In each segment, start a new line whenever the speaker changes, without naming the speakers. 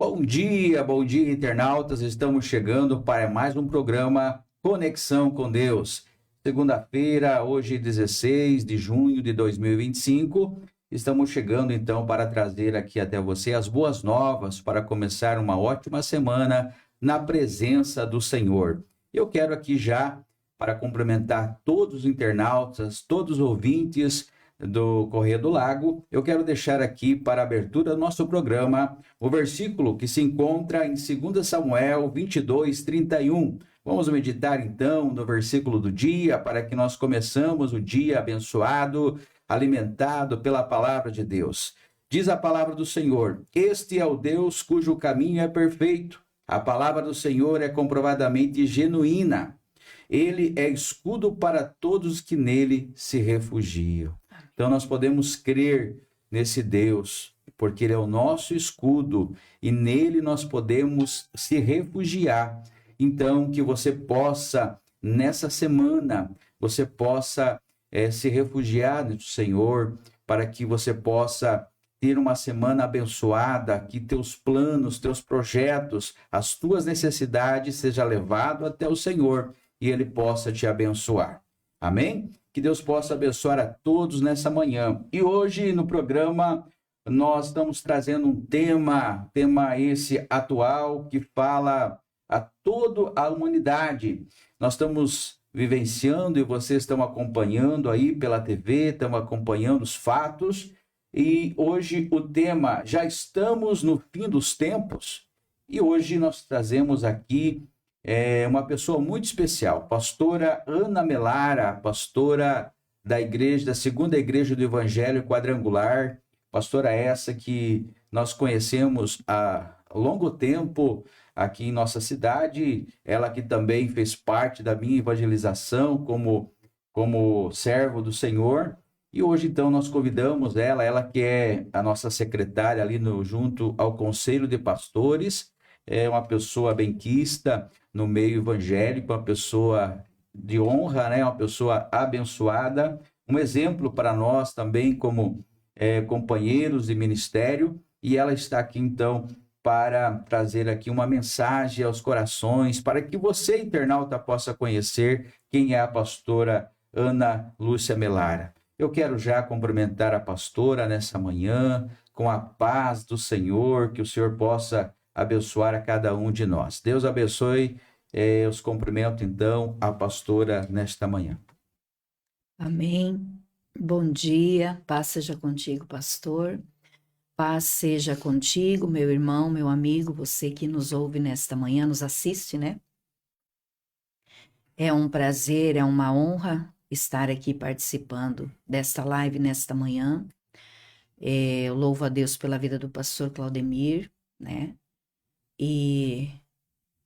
Bom dia, internautas. Estamos chegando para mais um programa Conexão com Deus. Segunda-feira, hoje 16 de junho de 2025. Estamos chegando então para trazer aqui até você as boas novas para começar uma ótima semana na presença do Senhor. Eu quero aqui já, para complementar todos os internautas, todos os ouvintes do Correio do Lago, eu quero deixar aqui para a abertura do nosso programa o versículo que se encontra em 2 Samuel 22:31. Vamos meditar então no versículo do dia para que nós começamos o dia abençoado, alimentado pela palavra de Deus. Diz a palavra do Senhor: Este é o Deus cujo caminho é perfeito. A palavra do Senhor é comprovadamente genuína. Ele é escudo para todos que nele se refugiam. Então nós podemos crer nesse Deus, porque ele é o nosso escudo e nele nós podemos se refugiar. Então que você possa, nessa semana, você possa se refugiar no Senhor, para que você possa ter uma semana abençoada, que teus planos, teus projetos, as tuas necessidades sejam levados até o Senhor e ele possa te abençoar. Amém? Que Deus possa abençoar a todos nessa manhã. E hoje no programa nós estamos trazendo um tema esse atual que fala a toda a humanidade. Nós estamos vivenciando e vocês estão acompanhando aí pela TV, estão acompanhando os fatos. E hoje o tema, já estamos no fim dos tempos. E hoje nós trazemos aqui uma pessoa muito especial, pastora Ana Melara, pastora da segunda igreja do Evangelho Quadrangular, pastora essa que nós conhecemos há longo tempo aqui em nossa cidade, ela que também fez parte da minha evangelização como servo do Senhor, e hoje então nós convidamos ela que é a nossa secretária ali junto ao Conselho de Pastores, é uma pessoa benquista no meio evangélico, uma pessoa de honra, né? Uma pessoa abençoada, um exemplo para nós também como companheiros de ministério, e ela está aqui então para trazer aqui uma mensagem aos corações, para que você, internauta, possa conhecer quem é a pastora Ana Lúcia Melara. Eu quero já cumprimentar a pastora nessa manhã, com a paz do Senhor, que o Senhor possa abençoar a cada um de nós. Deus abençoe. Os cumprimento, então, a pastora nesta manhã.
Amém. Bom dia, paz seja contigo, pastor. Paz seja contigo, meu irmão, meu amigo, você que nos ouve nesta manhã, nos assiste, né? É um prazer, é uma honra estar aqui participando desta live nesta manhã. Eu louvo a Deus pela vida do pastor Claudemir, né? E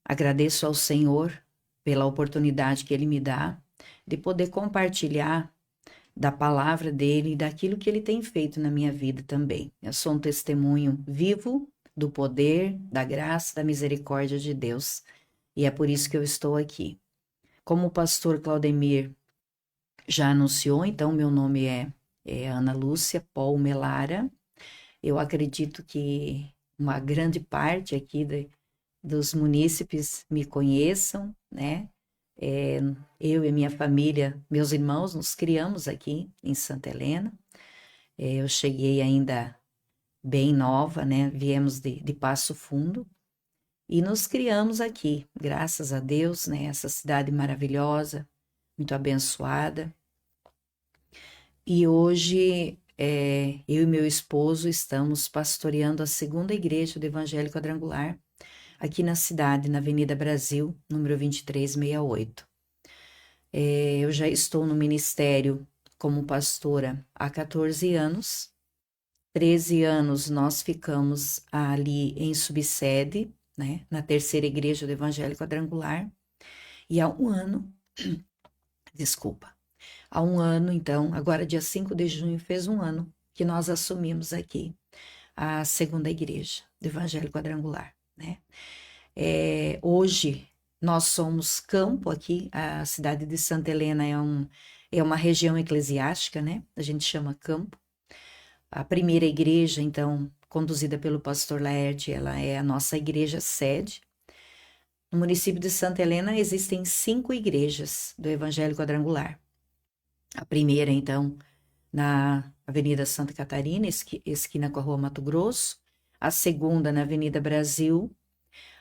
agradeço ao Senhor pela oportunidade que Ele me dá de poder compartilhar da palavra dEle e daquilo que Ele tem feito na minha vida também. Eu sou um testemunho vivo do poder, da graça, da misericórdia de Deus. E é por isso que eu estou aqui. Como o pastor Claudemir já anunciou, então meu nome é Ana Lúcia Paul Melara. Eu acredito que uma grande parte aqui dos munícipes me conheçam, né? Eu e minha família, meus irmãos, nos criamos aqui em Santa Helena. Eu cheguei ainda bem nova, né? Viemos de Passo Fundo e nos criamos aqui, graças a Deus, né? Essa cidade maravilhosa, muito abençoada. E hoje eu e meu esposo estamos pastoreando a segunda igreja do Evangelho Quadrangular, aqui na cidade, na Avenida Brasil, número 2368. Eu já estou no ministério como pastora há 14 anos. 13 anos nós ficamos ali em subsede, né, na terceira igreja do Evangelho Quadrangular. E há um ano, há um ano então, agora dia 5 de junho fez um ano que nós assumimos aqui a segunda igreja do Evangelho Quadrangular, né? Hoje nós somos campo aqui, a cidade de Santa Helena é uma região eclesiástica, né? A gente chama campo. A primeira igreja, então, conduzida pelo pastor Laerte, ela é a nossa igreja sede. No município de Santa Helena existem 5 igrejas do Evangelho Quadrangular. A primeira, então, na Avenida Santa Catarina, esquina com a Rua Mato Grosso. A segunda, na Avenida Brasil.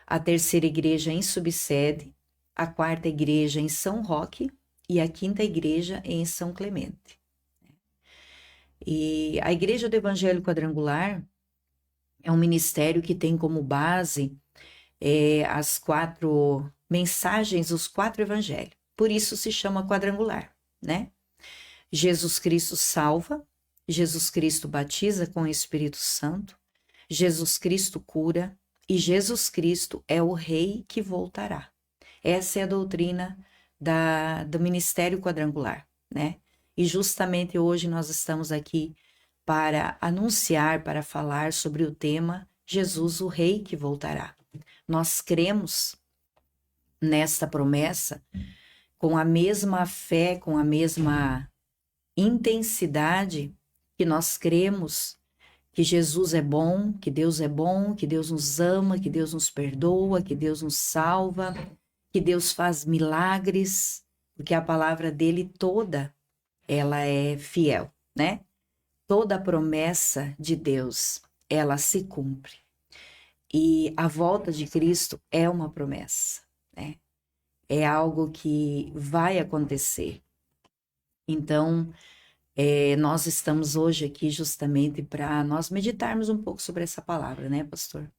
A terceira igreja em subsede. A quarta igreja em São Roque. E a quinta igreja em São Clemente. E a Igreja do Evangelho Quadrangular é um ministério que tem como base as 4 mensagens, os 4 evangelhos. Por isso se chama quadrangular, né? Jesus Cristo salva, Jesus Cristo batiza com o Espírito Santo, Jesus Cristo cura e Jesus Cristo é o Rei que voltará. Essa é a doutrina do ministério quadrangular, né? E justamente hoje nós estamos aqui para anunciar, para falar sobre o tema Jesus, o Rei que voltará. Nós cremos nesta promessa com a mesma fé, com a mesma intensidade que nós cremos que Jesus é bom, que Deus nos ama, que Deus nos perdoa, que Deus nos salva, que Deus faz milagres, porque a palavra dele toda, ela é fiel, né? Toda a promessa de Deus, ela se cumpre. E a volta de Cristo é uma promessa, né? É algo que vai acontecer. Então, nós estamos hoje aqui justamente para nós meditarmos um pouco sobre essa palavra, né, pastor?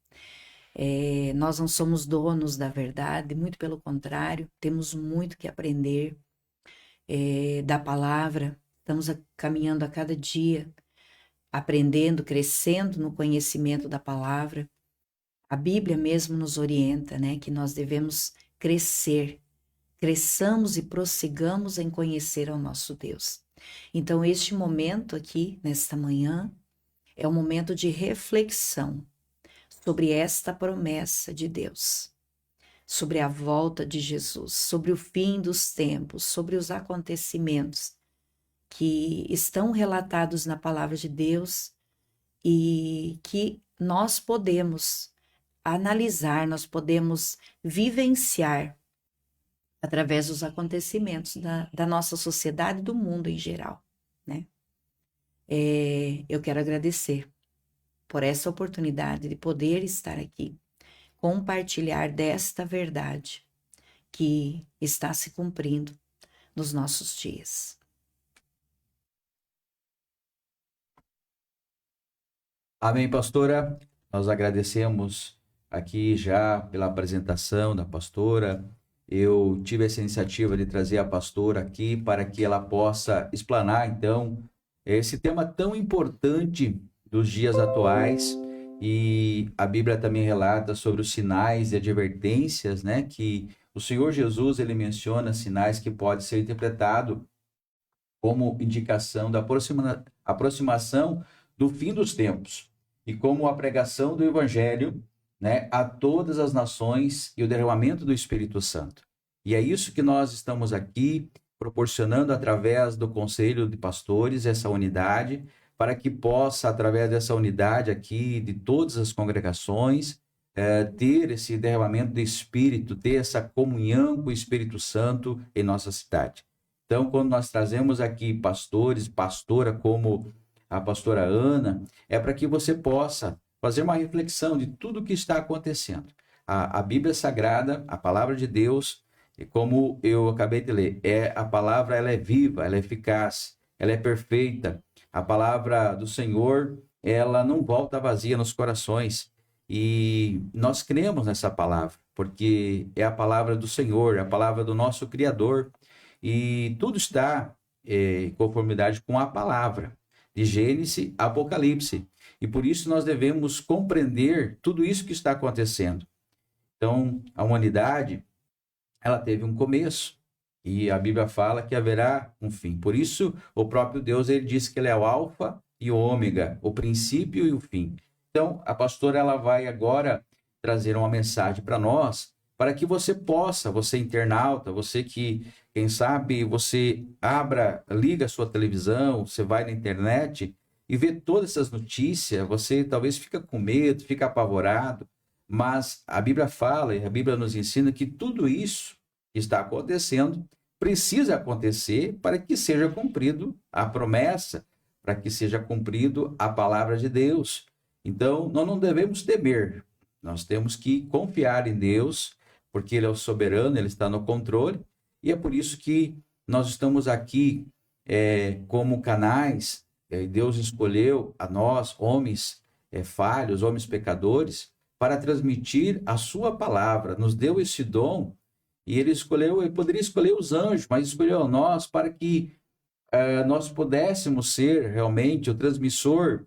Nós não somos donos da verdade, muito pelo contrário, temos muito que aprender da palavra, estamos caminhando a cada dia, aprendendo, crescendo no conhecimento da palavra. A Bíblia mesmo nos orienta, né, que nós devemos cresçamos e prossigamos em conhecer ao nosso Deus. Então, este momento aqui, nesta manhã, é um momento de reflexão sobre esta promessa de Deus, sobre a volta de Jesus, sobre o fim dos tempos, sobre os acontecimentos que estão relatados na palavra de Deus e que nós podemos analisar, nós podemos vivenciar através dos acontecimentos da nossa sociedade e do mundo em geral, né? Eu quero agradecer por essa oportunidade de poder estar aqui, compartilhar desta verdade que está se cumprindo nos nossos dias.
Amém, pastora. Nós agradecemos aqui já pela apresentação da pastora. Eu tive essa iniciativa de trazer a pastora aqui para que ela possa explanar, então, esse tema tão importante dos dias atuais. E a Bíblia também relata sobre os sinais e advertências, né? Que o Senhor Jesus, ele menciona sinais que podem ser interpretados como indicação da aproximação do fim dos tempos e como a pregação do Evangelho, né, a todas as nações e o derramamento do Espírito Santo. E é isso que nós estamos aqui proporcionando através do Conselho de Pastores, essa unidade, para que possa, através dessa unidade aqui, de todas as congregações, ter esse derramamento do Espírito, ter essa comunhão com o Espírito Santo em nossa cidade. Então, quando nós trazemos aqui pastores, pastora, como a pastora Ana, é para que você possa fazer uma reflexão de tudo o que está acontecendo. A Bíblia Sagrada, a palavra de Deus, como eu acabei de ler, a palavra, ela é viva, ela é eficaz, ela é perfeita. A palavra do Senhor, ela não volta vazia nos corações. E nós cremos nessa palavra, porque é a palavra do Senhor, é a palavra do nosso Criador. E tudo está em conformidade com a palavra, de Gênesis a Apocalipse. E por isso nós devemos compreender tudo isso que está acontecendo. Então, a humanidade, ela teve um começo. E a Bíblia fala que haverá um fim. Por isso, o próprio Deus, ele diz que ele é o alfa e o ômega, o princípio e o fim. Então, a pastora, ela vai agora trazer uma mensagem para nós, para que você possa, você internauta, você que, quem sabe, você liga a sua televisão, você vai na internet e vê todas essas notícias, você talvez fica com medo, fica apavorado, mas a Bíblia fala e a Bíblia nos ensina que tudo isso que está acontecendo precisa acontecer para que seja cumprido a promessa, para que seja cumprido a palavra de Deus. Então, nós não devemos temer, nós temos que confiar em Deus, porque Ele é o soberano, Ele está no controle, e é por isso que nós estamos aqui como canais. Deus escolheu a nós, homens falhos, homens pecadores, para transmitir a sua palavra, nos deu esse dom, e Ele escolheu, Ele poderia escolher os anjos, mas escolheu a nós para que nós pudéssemos ser realmente o transmissor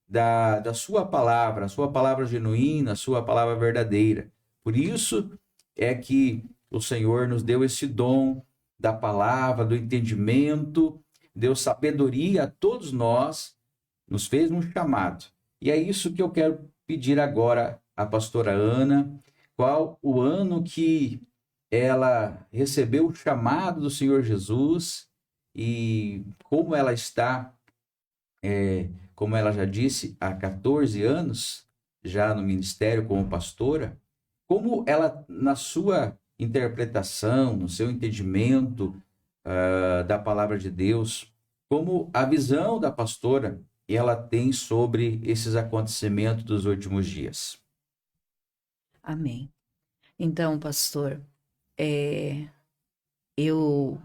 da sua palavra, a sua palavra genuína, a sua palavra verdadeira. Por isso é que o Senhor nos deu esse dom da palavra, do entendimento, deu sabedoria a todos nós, nos fez um chamado. E é isso que eu quero pedir agora à pastora Ana, qual o ano que ela recebeu o chamado do Senhor Jesus e como ela está, como ela já disse, há 14 anos, já no ministério como pastora, como ela, na sua interpretação, no seu entendimento da palavra de Deus, como a visão da pastora ela tem sobre esses acontecimentos dos últimos dias.
Amém. Então, pastor, eu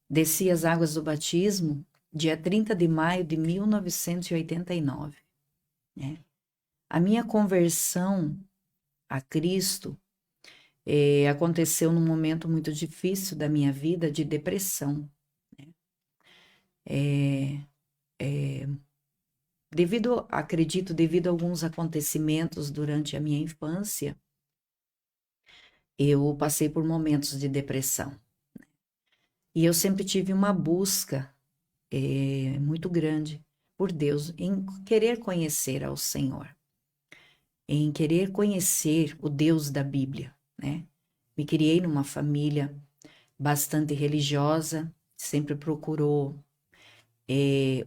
desci as águas do batismo dia 30 de maio de 1989. Né? A minha conversão a Cristo aconteceu num momento muito difícil da minha vida, de depressão. Né? Acredito, devido a alguns acontecimentos durante a minha infância, eu passei por momentos de depressão. E eu sempre tive uma busca muito grande por Deus, em querer conhecer ao Senhor, em querer conhecer o Deus da Bíblia, né? Me criei numa família bastante religiosa, sempre procurou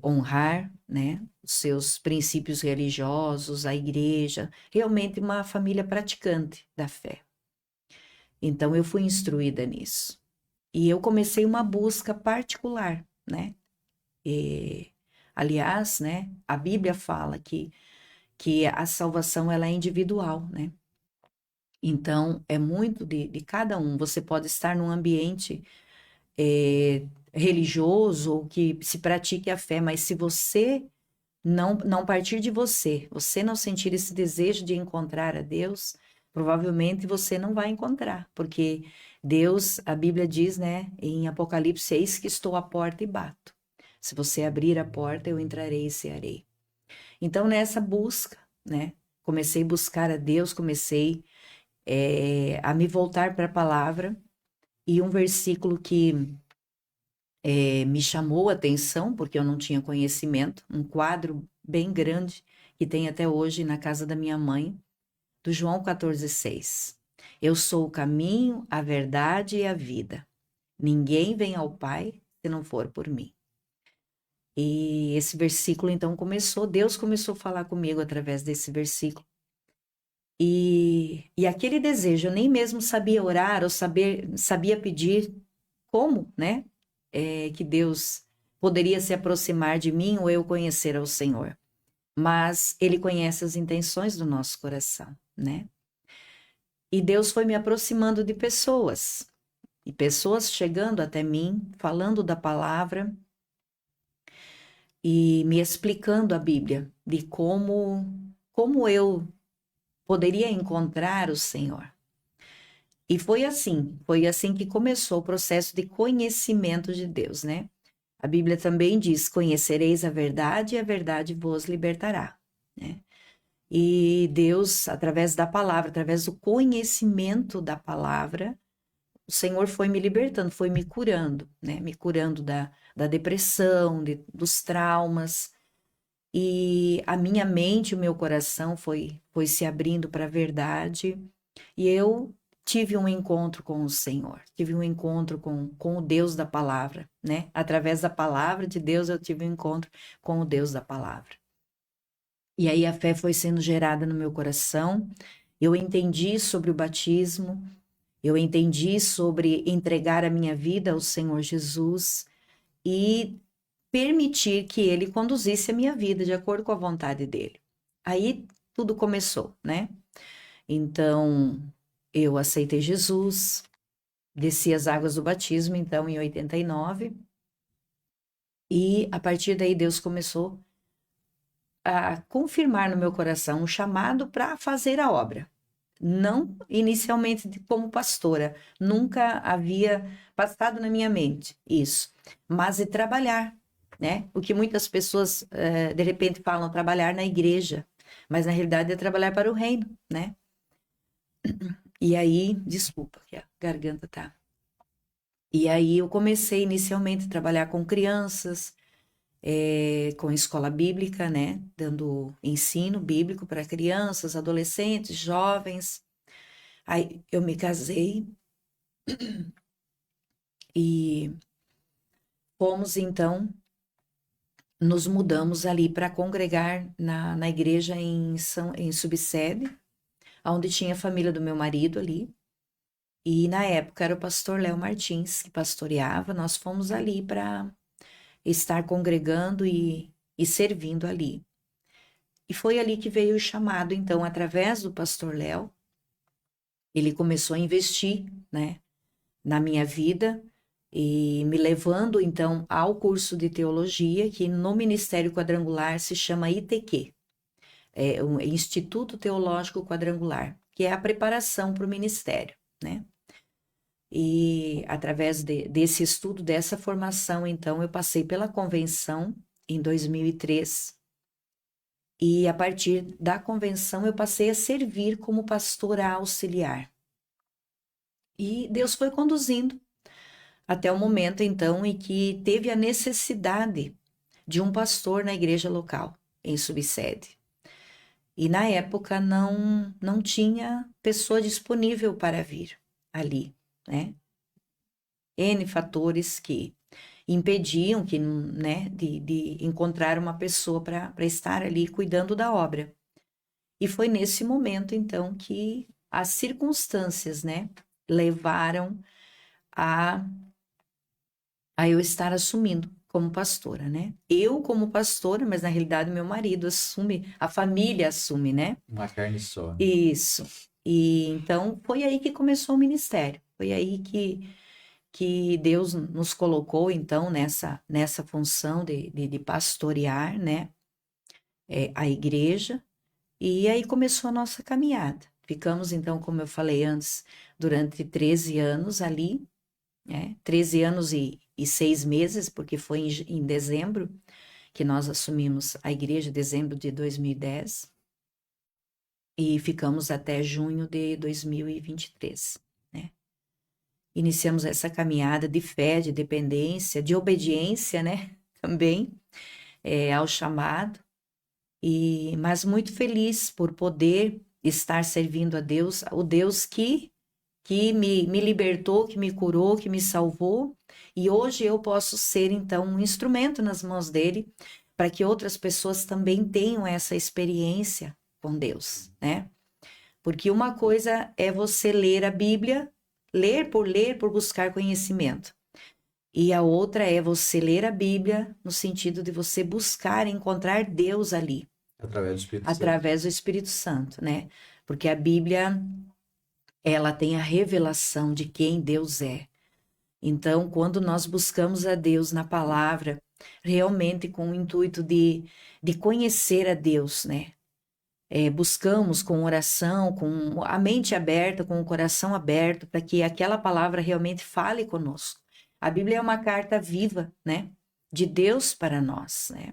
honrar, né, os seus princípios religiosos, a igreja, realmente uma família praticante da fé. Então eu fui instruída nisso. E eu comecei uma busca particular, né? Aliás, né, a Bíblia fala que a salvação ela é individual, né? Então, é muito de cada um. Você pode estar num ambiente religioso ou que se pratique a fé, mas se você não partir de você não sentir esse desejo de encontrar a Deus, provavelmente você não vai encontrar, porque Deus, a Bíblia diz, né, em Apocalipse, eis que estou à porta e bato. Se você abrir a porta, eu entrarei e cearei. Então, nessa busca, né, comecei a buscar a Deus, comecei a me voltar para a palavra, e um versículo que me chamou a atenção, porque eu não tinha conhecimento, um quadro bem grande, que tem até hoje na casa da minha mãe, do João 14,6. Eu sou o caminho, a verdade e a vida. Ninguém vem ao Pai se não for por mim. E esse versículo, então, Deus começou a falar comigo através desse versículo. E aquele desejo, eu nem mesmo sabia orar ou sabia pedir como, né? Que Deus poderia se aproximar de mim ou eu conhecer ao Senhor. Mas Ele conhece as intenções do nosso coração, né? E Deus foi me aproximando de pessoas. E pessoas chegando até mim, falando da palavra e me explicando a Bíblia, de como eu poderia encontrar o Senhor. E foi assim que começou o processo de conhecimento de Deus, né? A Bíblia também diz, conhecereis a verdade e a verdade vos libertará, né? E Deus, através da palavra, através do conhecimento da palavra, o Senhor foi me libertando, foi me curando, né? Me curando da depressão, dos traumas. E a minha mente, o meu coração foi se abrindo para a verdade. E eu tive um encontro com o Senhor, tive um encontro com o Deus da palavra, né? Através da palavra de Deus eu tive um encontro com o Deus da palavra. E aí a fé foi sendo gerada no meu coração, eu entendi sobre o batismo, eu entendi sobre entregar a minha vida ao Senhor Jesus e permitir que Ele conduzisse a minha vida de acordo com a vontade dEle. Aí tudo começou, né? Então, eu aceitei Jesus, desci as águas do batismo, então, em 89. E a partir daí Deus começou a confirmar no meu coração um chamado para fazer a obra. Não inicialmente como pastora, nunca havia passado na minha mente isso, mas de trabalhar, né? O que muitas pessoas de repente falam trabalhar na igreja, mas na realidade é trabalhar para o reino, né? E aí, desculpa, que a garganta tá. E aí eu comecei inicialmente a trabalhar com crianças, com escola bíblica, né? Dando ensino bíblico para crianças, adolescentes, jovens. Aí eu me casei e fomos então, nos mudamos ali para congregar na igreja em Subsede, onde tinha a família do meu marido ali. E na época era o pastor Léo Martins que pastoreava, nós fomos ali para estar congregando e servindo ali. E foi ali que veio o chamado, então, através do pastor Léo, ele começou a investir, né, na minha vida e me levando, então, ao curso de teologia, que no Ministério Quadrangular se chama ITQ, é o Instituto Teológico Quadrangular, que é a preparação para o ministério, né? E através desse estudo, dessa formação, então, eu passei pela convenção em 2003. E a partir da convenção, eu passei a servir como pastora auxiliar. E Deus foi conduzindo até o momento, então, em que teve a necessidade de um pastor na igreja local, em Subsede. E na época não tinha pessoa disponível para vir ali, né? N fatores que impediam que, né, de encontrar uma pessoa para estar ali cuidando da obra. E foi nesse momento, então, que as circunstâncias, né, levaram a eu estar assumindo como pastora, né? Eu como pastora, mas na realidade meu marido assume, a família assume, né?
Uma carne só.
Isso. E então foi aí que começou o ministério. Foi aí que Deus nos colocou, então, nessa função de pastorear, né? A igreja. E aí começou a nossa caminhada. Ficamos, então, como eu falei antes, durante 13 anos ali, né? 13 anos e 6 meses, porque foi em dezembro que nós assumimos a igreja, dezembro de 2010, e ficamos até junho de 2023, né? Iniciamos essa caminhada de fé, de dependência, de obediência, né? Também ao chamado, mas muito feliz por poder estar servindo a Deus, o Deus que me libertou, que me curou, que me salvou, e hoje eu posso ser, então, um instrumento nas mãos dele, para que outras pessoas também tenham essa experiência com Deus, né? Porque uma coisa é você ler a Bíblia, ler, por buscar conhecimento. E a outra é você ler a Bíblia no sentido de você buscar encontrar Deus ali.
Através do Espírito Santo.
Através do Espírito Santo, né? Porque a Bíblia, ela tem a revelação de quem Deus é. Então, quando nós buscamos a Deus na palavra, realmente com o intuito de conhecer a Deus, né? Buscamos com oração, com a mente aberta, com o coração aberto, para que aquela palavra realmente fale conosco. A Bíblia é uma carta viva, né? De Deus para nós, né?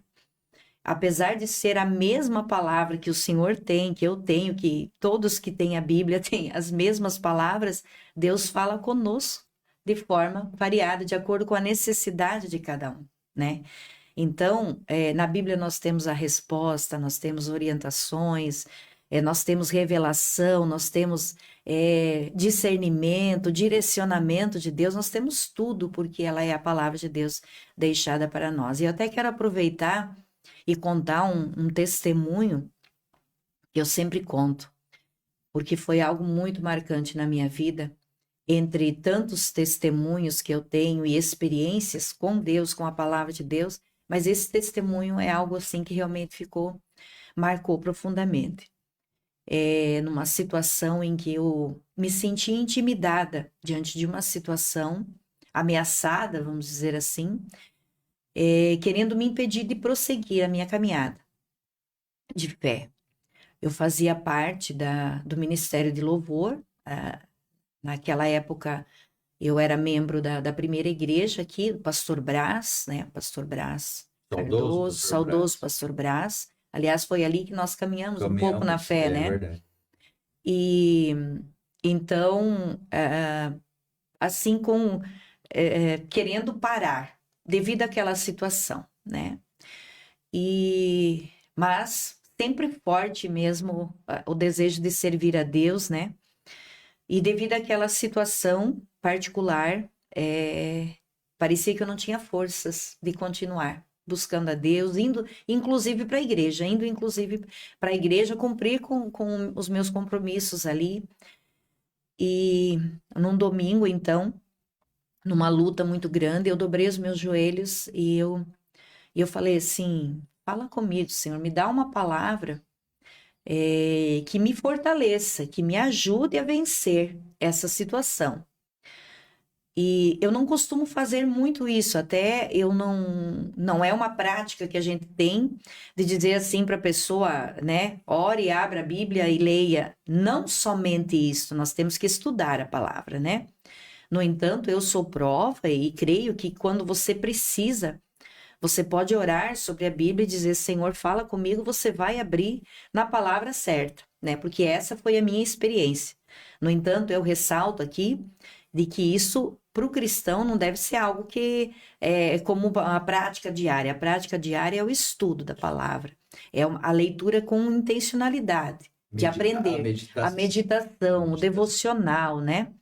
Apesar de ser a mesma palavra que o Senhor tem, que eu tenho, que todos que têm a Bíblia têm as mesmas palavras, Deus fala conosco de forma variada, de acordo com a necessidade de cada um, né? Então, na Bíblia nós temos a resposta, nós temos orientações, nós temos revelação, nós temos discernimento, direcionamento de Deus, nós temos tudo, porque ela é a palavra de Deus deixada para nós. E eu até quero aproveitar e contar um testemunho que eu sempre conto, porque foi algo muito marcante na minha vida, entre tantos testemunhos que eu tenho e experiências com Deus, com a palavra de Deus, mas esse testemunho é algo assim que realmente marcou profundamente. Numa situação em que eu me senti intimidada diante de uma situação ameaçada, vamos dizer assim, querendo me impedir de prosseguir a minha caminhada de fé. Eu fazia parte do Ministério de Louvor. Naquela época, eu era membro da primeira igreja aqui, do Pastor Brás, né? Pastor Brás Cardoso, saudoso Pastor Brás. Aliás, foi ali que nós caminhamos um pouco na fé, né? É verdade. E então, assim, querendo parar, devido àquela situação, né? Mas sempre forte mesmo o desejo de servir a Deus, né? E devido àquela situação particular, parecia que eu não tinha forças de continuar buscando a Deus, indo inclusive para a igreja, cumprir com os meus compromissos ali. E num domingo, então, numa luta muito grande, eu dobrei os meus joelhos e eu falei assim, fala comigo, Senhor, me dá uma palavra que me fortaleça, que me ajude a vencer essa situação. E eu não costumo fazer muito isso, até eu não é uma prática que a gente tem de dizer assim para a pessoa, né, ore, abra a Bíblia e leia. Não somente isso, nós temos que estudar a palavra, né? No entanto, eu sou prova e creio que quando você precisa, você pode orar sobre a Bíblia e dizer, Senhor, fala comigo, você vai abrir na palavra certa, né? Porque essa foi a minha experiência. No entanto, eu ressalto aqui de que isso, para o cristão, não deve ser algo que é como a prática diária. A prática diária é o estudo da palavra, é a leitura com intencionalidade de aprender, a meditação, o devocional, né?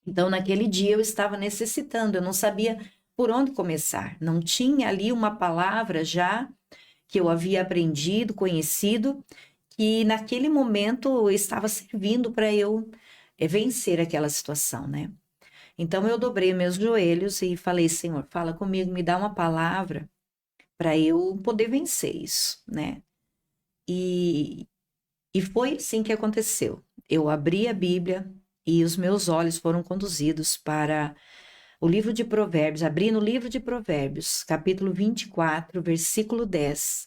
Então, naquele dia eu estava necessitando, eu não sabia por onde começar. Não tinha ali uma palavra já que eu havia aprendido, conhecido, que naquele momento estava servindo para eu vencer aquela situação, né? Então eu dobrei meus joelhos e falei, Senhor, fala comigo, me dá uma palavra para eu poder vencer isso, né? E foi assim que aconteceu. Eu abri a Bíblia e os meus olhos foram conduzidos para o livro de Provérbios, abri no livro de Provérbios, capítulo 24, versículo 10,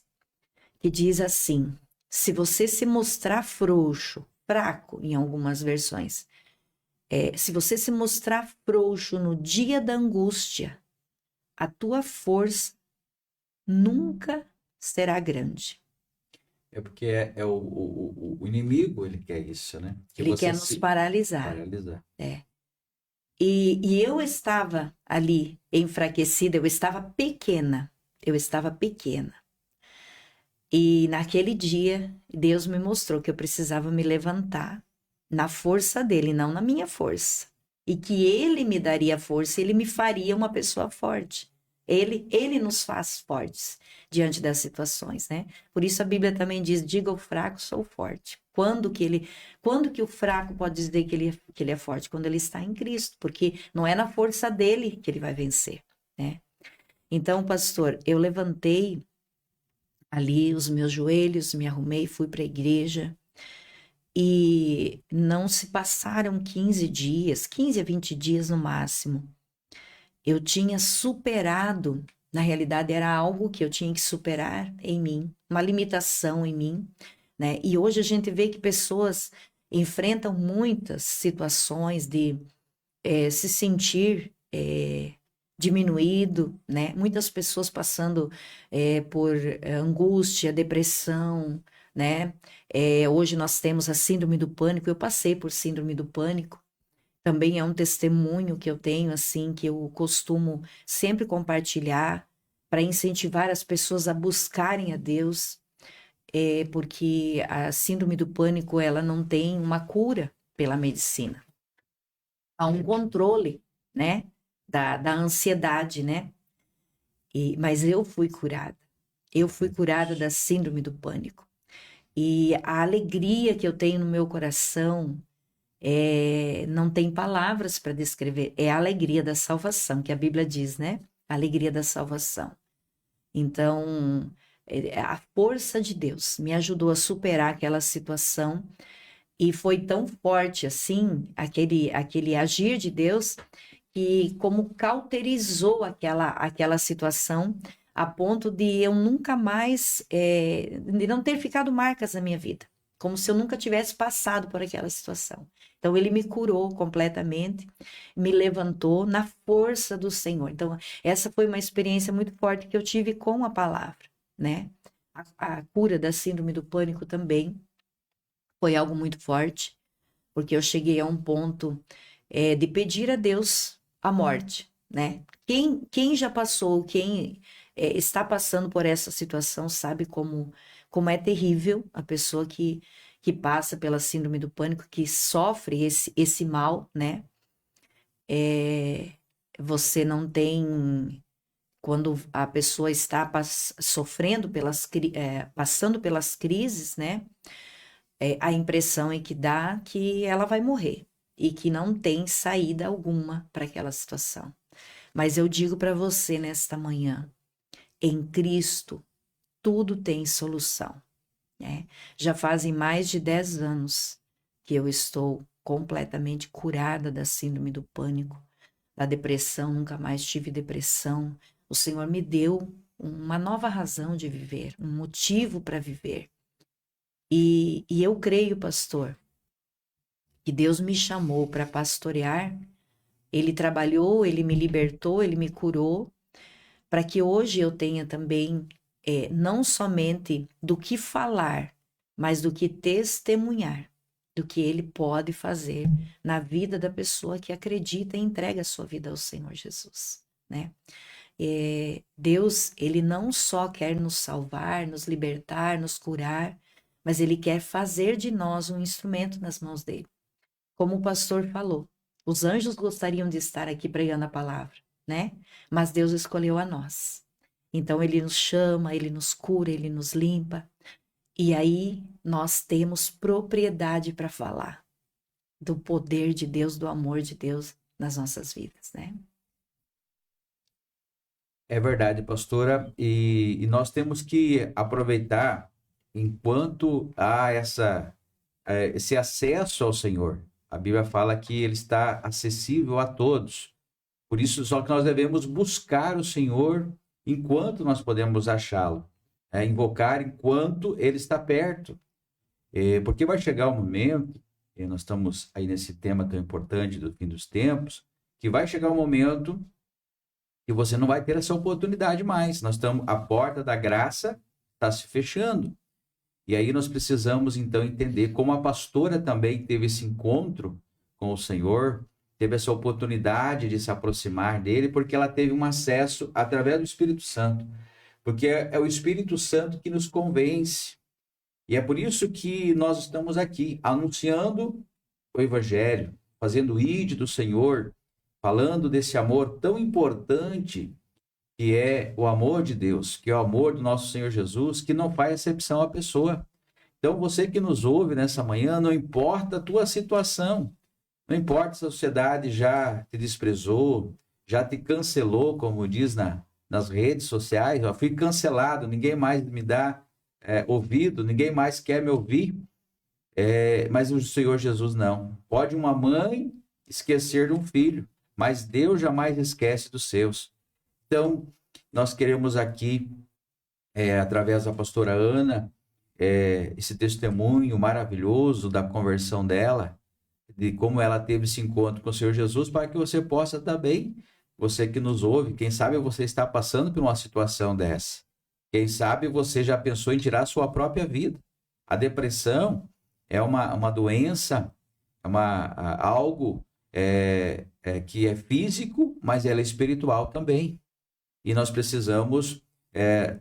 que diz assim, se você se mostrar frouxo, fraco em algumas versões, se você se mostrar frouxo no dia da angústia, a tua força nunca será grande.
É porque o inimigo, ele quer isso, né? Que
ele quer nos paralisar. E eu estava ali enfraquecida, eu estava pequena. E naquele dia, Deus me mostrou que eu precisava me levantar na força dele, não na minha força. E que ele me daria força, ele me faria uma pessoa forte. Ele nos faz fortes diante das situações, né? Por isso a Bíblia também diz, diga ao fraco, sou forte. Quando que o fraco pode dizer que ele é forte? Quando ele está em Cristo, porque não é na força dele que ele vai vencer, né? Então, pastor, eu levantei ali os meus joelhos, me arrumei, fui para a igreja e não se passaram 15 a 20 dias no máximo. Eu tinha superado, na realidade era algo que eu tinha que superar em mim, uma limitação em mim, né? E hoje a gente vê que pessoas enfrentam muitas situações de se sentir diminuído, né? Muitas pessoas passando por angústia, depressão, né? Hoje nós temos a síndrome do pânico, eu passei por síndrome do pânico, também é um testemunho que eu tenho, assim, que eu costumo sempre compartilhar para incentivar as pessoas a buscarem a Deus. porque a síndrome do pânico, ela não tem uma cura pela medicina. Há um controle, né, da ansiedade, né? Mas eu fui curada. Eu fui curada da síndrome do pânico. E a alegria que eu tenho no meu coração não tem palavras para descrever. É a alegria da salvação, que a Bíblia diz, né? A alegria da salvação. Então, a força de Deus me ajudou a superar aquela situação. E foi tão forte assim, aquele agir de Deus, que como cauterizou aquela situação, a ponto de eu nunca mais, de não ter ficado marcas na minha vida, como se eu nunca tivesse passado por aquela situação. Então, ele me curou completamente, me levantou na força do Senhor. Então, essa foi uma experiência muito forte que eu tive com a palavra, né? A cura da síndrome do pânico também foi algo muito forte, porque eu cheguei a um ponto de pedir a Deus a morte, né? Quem já passou, quem está passando por essa situação sabe como é terrível a pessoa que passa pela síndrome do pânico, que sofre esse mal, né? Você não tem... Quando a pessoa está sofrendo passando pelas crises, né? A impressão é que dá que ela vai morrer e que não tem saída alguma para aquela situação. Mas eu digo para você nesta manhã, em Cristo, tudo tem solução, né? Já fazem mais de 10 anos que eu estou completamente curada da síndrome do pânico, da depressão, nunca mais tive depressão. O Senhor me deu uma nova razão de viver, um motivo para viver. E eu creio, pastor, que Deus me chamou para pastorear. Ele trabalhou, ele me libertou, ele me curou, para que hoje eu tenha também não somente do que falar, mas do que testemunhar, do que ele pode fazer na vida da pessoa que acredita e entrega a sua vida ao Senhor Jesus, né? Deus, ele não só quer nos salvar, nos libertar, nos curar, mas ele quer fazer de nós um instrumento nas mãos dele. Como o pastor falou, os anjos gostariam de estar aqui pregando a palavra, né? Mas Deus escolheu a nós. Então ele nos chama, ele nos cura, ele nos limpa. E aí nós temos propriedade para falar do poder de Deus, do amor de Deus nas nossas vidas, né?
É verdade, pastora, e nós temos que aproveitar enquanto há esse acesso ao Senhor. A Bíblia fala que ele está acessível a todos. Por isso, só que nós devemos buscar o Senhor enquanto nós podemos achá-lo. Invocar enquanto ele está perto. Porque vai chegar um momento, e nós estamos aí nesse tema tão importante do fim dos tempos, que vai chegar um momento que você não vai ter essa oportunidade mais. A porta da graça está se fechando. E aí nós precisamos, então, entender como a pastora também teve esse encontro com o Senhor, teve essa oportunidade de se aproximar dele, porque ela teve um acesso através do Espírito Santo. Porque é o Espírito Santo que nos convence. E é por isso que nós estamos aqui, anunciando o Evangelho, fazendo o ID do Senhor, falando desse amor tão importante que é o amor de Deus, que é o amor do nosso Senhor Jesus, que não faz exceção à pessoa. Então, você que nos ouve nessa manhã, não importa a tua situação, não importa se a sociedade já te desprezou, já te cancelou, como diz nas redes sociais, ó, fui cancelado, ninguém mais me dá ouvido, ninguém mais quer me ouvir, mas o Senhor Jesus não. Pode uma mãe esquecer de um filho, mas Deus jamais esquece dos seus. Então, nós queremos aqui, através da pastora Ana, esse testemunho maravilhoso da conversão dela, de como ela teve esse encontro com o Senhor Jesus, para que você possa também, você que nos ouve, quem sabe você está passando por uma situação dessa. Quem sabe você já pensou em tirar a sua própria vida. A depressão é uma doença, algo que é físico, mas ela é espiritual também. E nós precisamos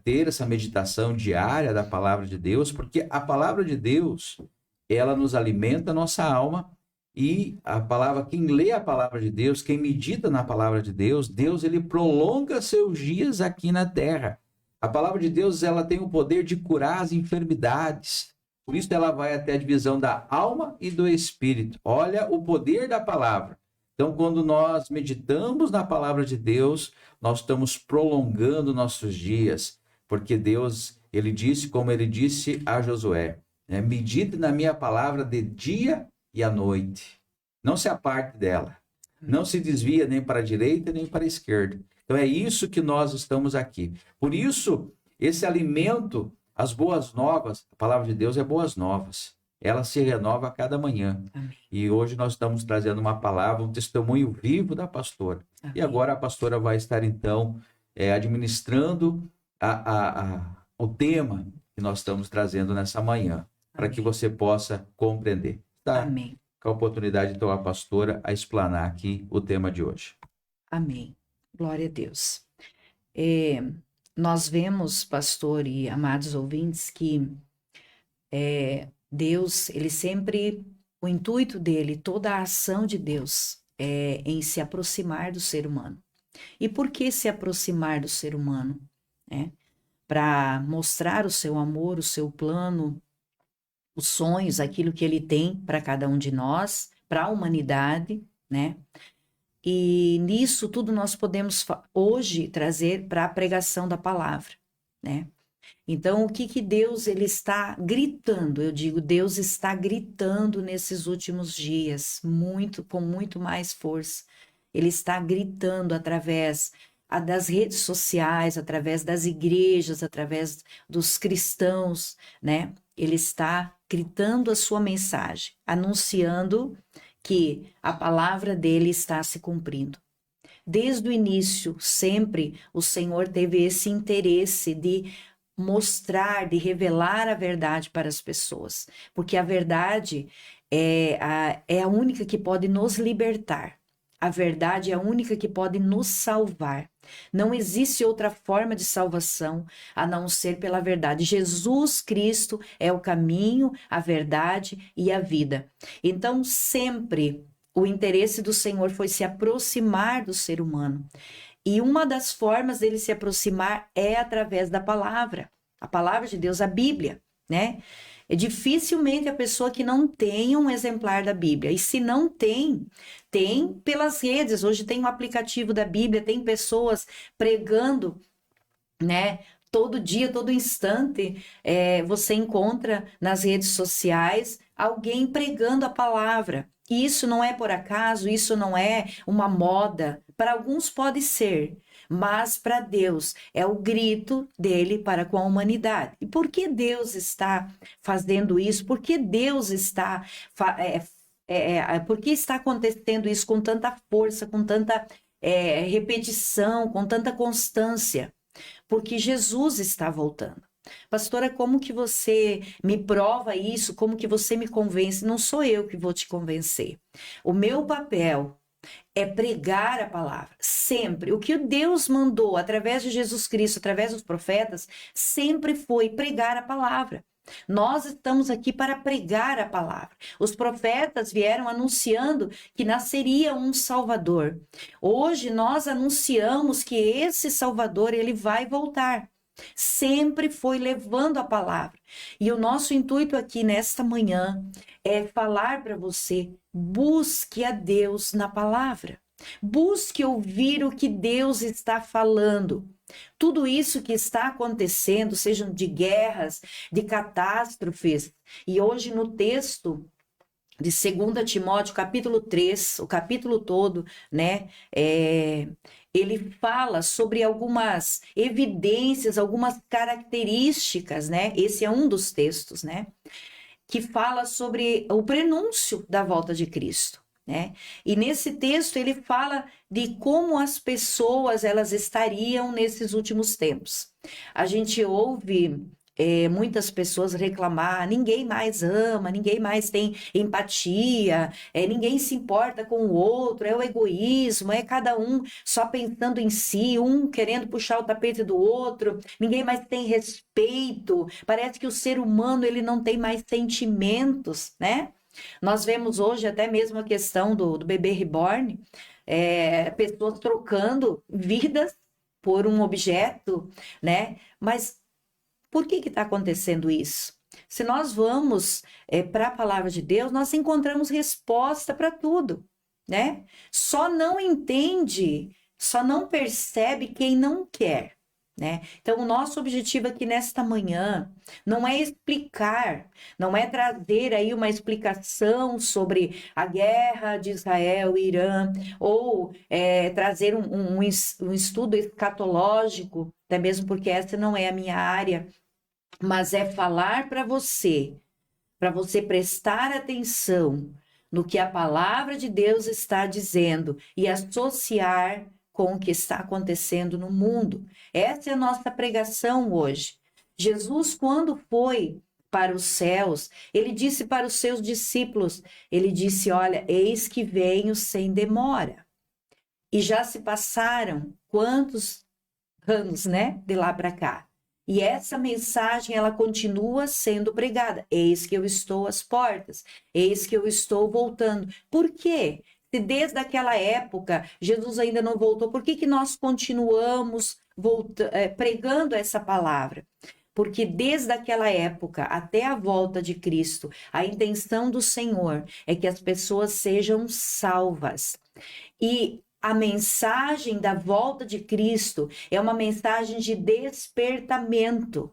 ter essa meditação diária da palavra de Deus, porque a palavra de Deus, ela nos alimenta a nossa alma, e a palavra, quem lê a palavra de Deus, quem medita na palavra de Deus, Deus ele prolonga seus dias aqui na terra. A palavra de Deus, ela tem o poder de curar as enfermidades. Por isso ela vai até a divisão da alma e do espírito. Olha o poder da palavra. Então, quando nós meditamos na palavra de Deus, nós estamos prolongando nossos dias, porque Deus, ele disse, como ele disse a Josué, né? Medite na minha palavra de dia e à noite. Não se aparte dela. Não se desvia nem para a direita nem para a esquerda. Então é isso que nós estamos aqui. Por isso, esse alimento, as boas novas, a palavra de Deus é boas novas. Ela se renova a cada manhã.
Amém.
E hoje nós estamos trazendo uma palavra, um testemunho vivo da pastora.
Amém.
E agora a pastora vai estar, então, administrando o tema que nós estamos trazendo nessa manhã, para que você possa compreender. Tá?
Amém.
Com a oportunidade, então, a pastora a explanar aqui o tema de hoje.
Amém. Glória a Deus. Nós vemos, pastor e amados ouvintes, que Deus, ele sempre, o intuito dele, toda a ação de Deus é em se aproximar do ser humano. E por que se aproximar do ser humano? Para mostrar o seu amor, o seu plano, os sonhos, aquilo que ele tem para cada um de nós, para a humanidade, né? E nisso tudo nós podemos hoje trazer para a pregação da palavra, né? Então, o que Deus ele está gritando? Eu digo, Deus está gritando nesses últimos dias, com muito mais força. Ele está gritando através das redes sociais, através das igrejas, através dos cristãos, né? Ele está gritando a sua mensagem, anunciando que a palavra dele está se cumprindo. Desde o início, sempre o Senhor teve esse interesse de mostrar, de revelar a verdade para as pessoas, porque a verdade é a única que pode nos libertar. A verdade é a única que pode nos salvar. Não existe outra forma de salvação a não ser pela verdade. Jesus Cristo é o caminho, a verdade e a vida. Então, sempre o interesse do Senhor foi se aproximar do ser humano. E uma das formas dele se aproximar é através da palavra. A palavra de Deus, a Bíblia, né? É dificilmente a pessoa que não tem um exemplar da Bíblia. E se não tem, tem pelas redes. Hoje tem um aplicativo da Bíblia, tem pessoas pregando, né? Todo dia, todo instante, você encontra nas redes sociais alguém pregando a palavra. E isso não é por acaso, isso não é uma moda. Para alguns pode ser, mas para Deus é o grito dele para com a humanidade. E por que Deus está fazendo isso? Por que Deus está... por que está acontecendo isso com tanta força, com tanta repetição, com tanta constância? Porque Jesus está voltando. Pastora, como que você me prova isso? Como que você me convence? Não sou eu que vou te convencer. O meu papel é pregar a palavra, sempre. O que Deus mandou através de Jesus Cristo, através dos profetas, sempre foi pregar a palavra. Nós estamos aqui para pregar a palavra. Os profetas vieram anunciando que nasceria um Salvador. Hoje nós anunciamos que esse Salvador, ele vai voltar. Sempre foi levando a palavra. E o nosso intuito aqui nesta manhã é falar para você: busque a Deus na palavra. Busque ouvir o que Deus está falando. Tudo isso que está acontecendo, sejam de guerras, de catástrofes. E hoje no texto de 2 Timóteo, capítulo 3, o capítulo todo, né? Ele fala sobre algumas evidências, algumas características, né? Esse é um dos textos, né? Que fala sobre o prenúncio da volta de Cristo, né? E nesse texto ele fala de como as pessoas elas estariam nesses últimos tempos. A gente ouve muitas pessoas reclamar, ninguém mais ama, ninguém mais tem empatia, ninguém se importa com o outro, é o egoísmo, é cada um só pensando em si, um querendo puxar o tapete do outro, ninguém mais tem respeito, parece que o ser humano ele não tem mais sentimentos, né? Nós vemos hoje até mesmo a questão do bebê reborn, pessoas trocando vidas por um objeto, né? Mas por que está acontecendo isso? Se nós vamos para a palavra de Deus, nós encontramos resposta para tudo, né? Só não entende, só não percebe quem não quer, né? Então, o nosso objetivo aqui nesta manhã não é explicar, não é trazer aí uma explicação sobre a guerra de Israel e Irã, ou trazer um estudo escatológico, até mesmo porque essa não é a minha área, mas é falar para você prestar atenção no que a palavra de Deus está dizendo e associar com o que está acontecendo no mundo. Essa é a nossa pregação hoje. Jesus, quando foi para os céus, ele disse para os seus discípulos, ele disse, olha, eis que venho sem demora. E já se passaram quantos anos, né, de lá para cá. E essa mensagem, ela continua sendo pregada. Eis que eu estou às portas, eis que eu estou voltando. Por quê? Se desde aquela época Jesus ainda não voltou, por que nós continuamos pregando essa palavra? Porque desde aquela época até a volta de Cristo, a intenção do Senhor é que as pessoas sejam salvas. E a mensagem da volta de Cristo é uma mensagem de despertamento.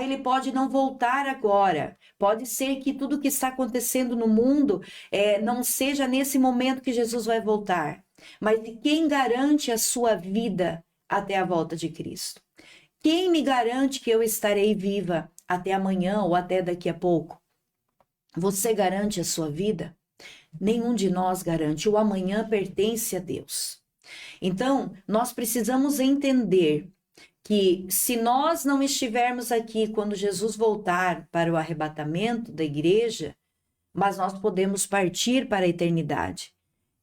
Ele pode não voltar agora. Pode ser que tudo que está acontecendo no mundo não seja nesse momento que Jesus vai voltar. Mas quem garante a sua vida até a volta de Cristo? Quem me garante que eu estarei viva até amanhã ou até daqui a pouco? Você garante a sua vida? Nenhum de nós garante. O amanhã pertence a Deus. Então, nós precisamos entender que se nós não estivermos aqui quando Jesus voltar para o arrebatamento da igreja, mas nós podemos partir para a eternidade.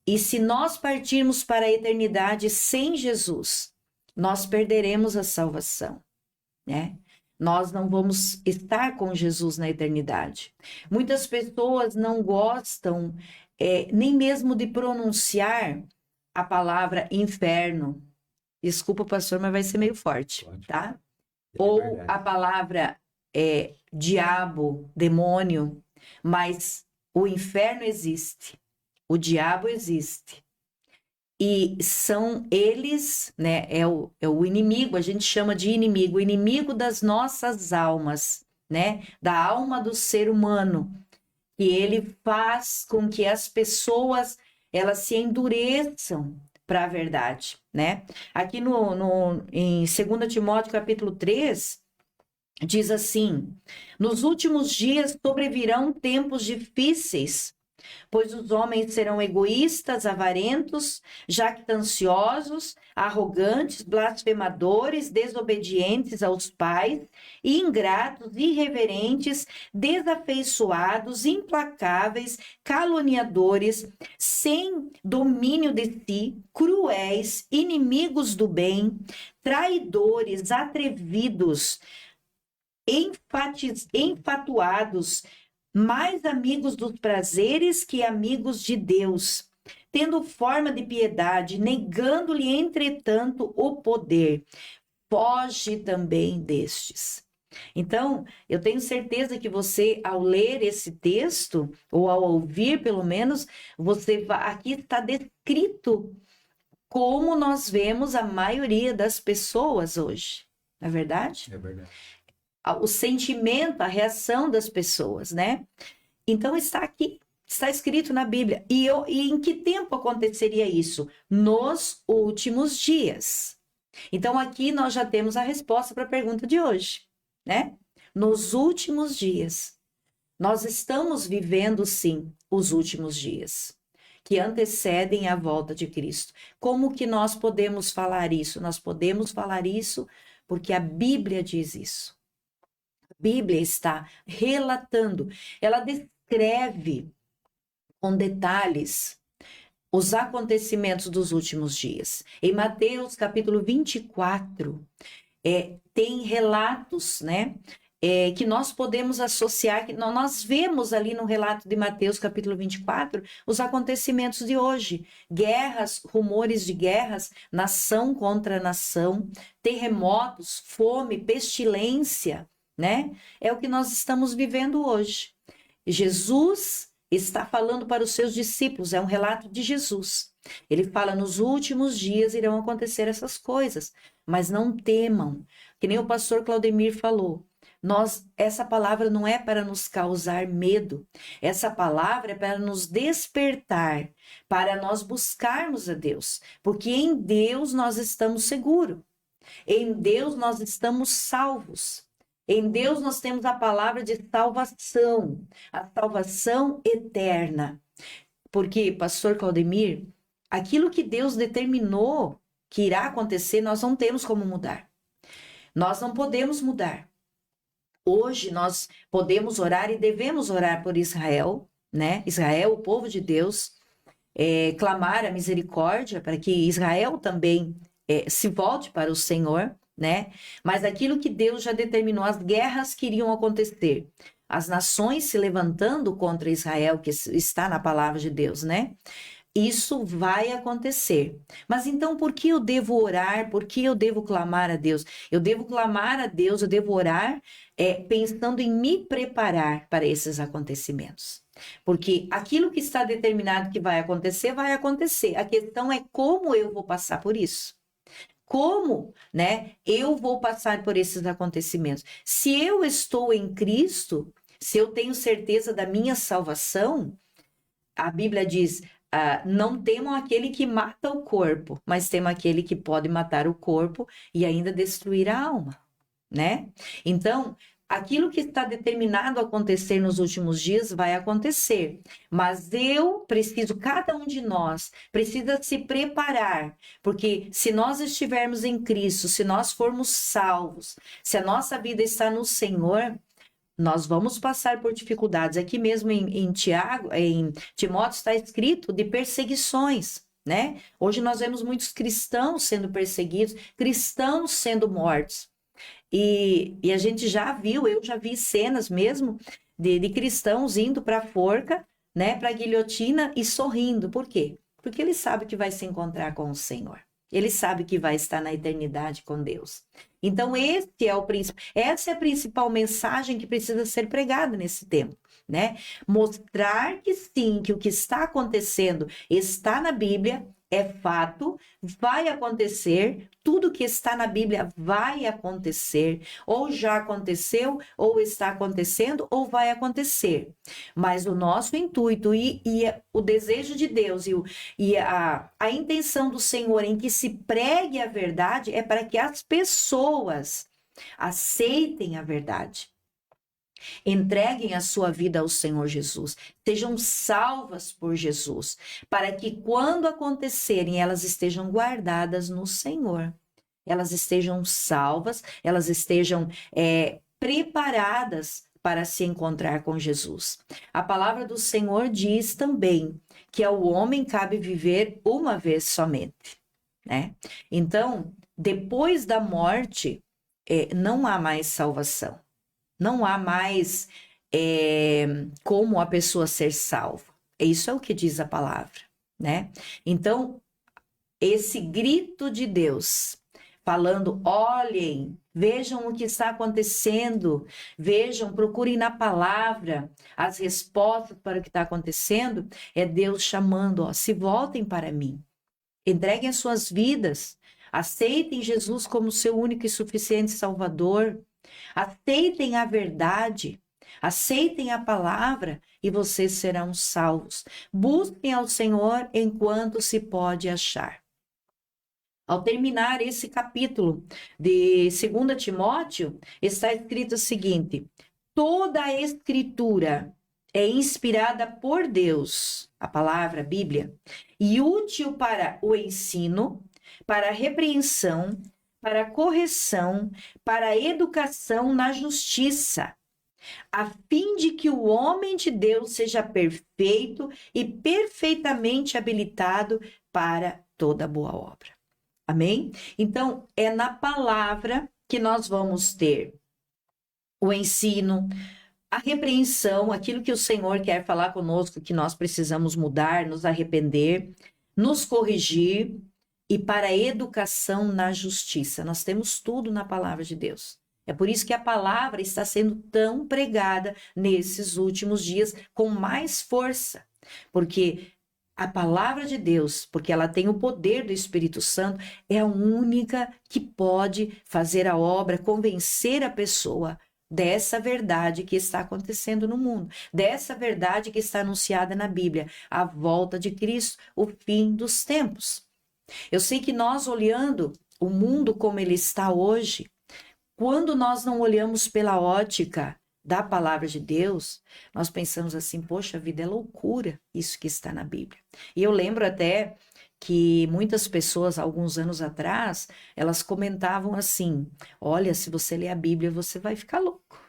E se nós partirmos para a eternidade sem Jesus, nós perderemos a salvação, né? Nós não vamos estar com Jesus na eternidade. Muitas pessoas não gostam nem mesmo de pronunciar a palavra inferno. Desculpa, pastor, mas vai ser meio forte, tá? Ou a palavra diabo, demônio, mas o inferno existe, o diabo existe. E são eles, né? É o inimigo, a gente chama de inimigo, o inimigo das nossas almas, né? Da alma do ser humano. E ele faz com que as pessoas, elas se endureçam para a verdade, né? Aqui em 2 Timóteo capítulo 3, diz assim, nos últimos dias sobrevirão tempos difíceis, pois os homens serão egoístas, avarentos, jactanciosos, arrogantes, blasfemadores, desobedientes aos pais, ingratos, irreverentes, desafeiçoados, implacáveis, caluniadores, sem domínio de si, cruéis, inimigos do bem, traidores, atrevidos, enfatuados, mais amigos dos prazeres que amigos de Deus, tendo forma de piedade, negando-lhe, entretanto, o poder. Foge também destes. Então, eu tenho certeza que você, ao ler esse texto, ou ao ouvir pelo menos, aqui está descrito como nós vemos a maioria das pessoas hoje. Não é verdade?
É verdade.
O sentimento, a reação das pessoas, né? Então está aqui, está escrito na Bíblia. E em que tempo aconteceria isso? Nos últimos dias. Então aqui nós já temos a resposta para a pergunta de hoje, né? Nos últimos dias. Nós estamos vivendo, sim, os últimos dias, que antecedem a volta de Cristo. Como que nós podemos falar isso? Nós podemos falar isso porque a Bíblia diz isso. A Bíblia está relatando, ela descreve com detalhes os acontecimentos dos últimos dias. Em Mateus capítulo 24, tem relatos, né? Que nós podemos associar, que nós vemos ali no relato de Mateus capítulo 24, os acontecimentos de hoje. Guerras, rumores de guerras, nação contra nação, terremotos, fome, pestilência, né? É o que nós estamos vivendo hoje. Jesus está falando para os seus discípulos, é um relato de Jesus. Ele fala, nos últimos dias irão acontecer essas coisas, mas não temam. Que nem o pastor Claudemir falou, essa palavra não é para nos causar medo, essa palavra é para nos despertar, para nós buscarmos a Deus, porque em Deus nós estamos seguros, em Deus nós estamos salvos. Em Deus nós temos a palavra de salvação, a salvação eterna. Porque, pastor Claudemir, aquilo que Deus determinou que irá acontecer, nós não temos como mudar. Nós não podemos mudar. Hoje nós podemos orar e devemos orar por Israel, né? Israel, o povo de Deus, clamar a misericórdia para que Israel também se volte para o Senhor, né? Mas aquilo que Deus já determinou, as guerras que iriam acontecer, as nações se levantando contra Israel, que está na palavra de Deus, né? Isso vai acontecer. Mas então, por que eu devo orar? Por que eu devo clamar a Deus? Eu devo clamar a Deus, eu devo orar pensando em me preparar para esses acontecimentos. Porque aquilo que está determinado que vai acontecer, vai acontecer. A questão é como eu vou passar por isso. Como, né, eu vou passar por esses acontecimentos? Se eu estou em Cristo, se eu tenho certeza da minha salvação, a Bíblia diz, não temam aquele que mata o corpo, mas temam aquele que pode matar o corpo e ainda destruir a alma, né? Então, aquilo que está determinado a acontecer nos últimos dias vai acontecer, mas cada um de nós precisa se preparar, porque se nós estivermos em Cristo, se nós formos salvos, se a nossa vida está no Senhor, nós vamos passar por dificuldades. Aqui mesmo em Timóteo está escrito de perseguições, né? Hoje nós vemos muitos cristãos sendo perseguidos, cristãos sendo mortos. E a gente já viu, eu já vi cenas mesmo de cristãos indo para a forca, né, para a guilhotina e sorrindo. Por quê? Porque ele sabe que vai se encontrar com o Senhor. Ele sabe que vai estar na eternidade com Deus. Então, essa é a principal mensagem que precisa ser pregada nesse tempo, né? Mostrar que sim, que o que está acontecendo está na Bíblia, é fato, vai acontecer, tudo que está na Bíblia vai acontecer, ou já aconteceu, ou está acontecendo, ou vai acontecer. Mas o nosso intuito e o desejo de Deus e a intenção do Senhor em que se pregue a verdade é para que as pessoas aceitem a verdade. Entreguem a sua vida ao Senhor Jesus, sejam salvas por Jesus, para que quando acontecerem, elas estejam guardadas no Senhor, elas estejam salvas, elas estejam preparadas para se encontrar com Jesus. A palavra do Senhor diz também que ao homem cabe viver uma vez somente, né? Então, depois da morte, não há mais salvação. Não há mais como a pessoa ser salva. Isso é o que diz a palavra, né? Então, esse grito de Deus, falando, olhem, vejam o que está acontecendo, vejam, procurem na palavra as respostas para o que está acontecendo, é Deus chamando, se voltem para mim, entreguem as suas vidas, aceitem Jesus como seu único e suficiente Salvador, aceitem a verdade, aceitem a palavra e vocês serão salvos. Busquem ao Senhor enquanto se pode achar. Ao terminar esse capítulo de 2 Timóteo, está escrito o seguinte: toda a escritura é inspirada por Deus, a palavra, a Bíblia, e útil para o ensino, para a repreensão, para a correção, para a educação na justiça, a fim de que o homem de Deus seja perfeito e perfeitamente habilitado para toda boa obra. Amém? Então, é na palavra que nós vamos ter o ensino, a repreensão, aquilo que o Senhor quer falar conosco, que nós precisamos mudar, nos arrepender, nos corrigir, e para a educação na justiça. Nós temos tudo na palavra de Deus. É por isso que a palavra está sendo tão pregada nesses últimos dias com mais força. Porque a palavra de Deus, porque ela tem o poder do Espírito Santo, é a única que pode fazer a obra, convencer a pessoa dessa verdade que está acontecendo no mundo, dessa verdade que está anunciada na Bíblia, a volta de Cristo, o fim dos tempos. Eu sei que nós, olhando o mundo como ele está hoje, quando nós não olhamos pela ótica da palavra de Deus, nós pensamos assim, poxa, a vida é loucura isso que está na Bíblia. E eu lembro até que muitas pessoas, alguns anos atrás, elas comentavam assim, olha, se você ler a Bíblia, você vai ficar louco.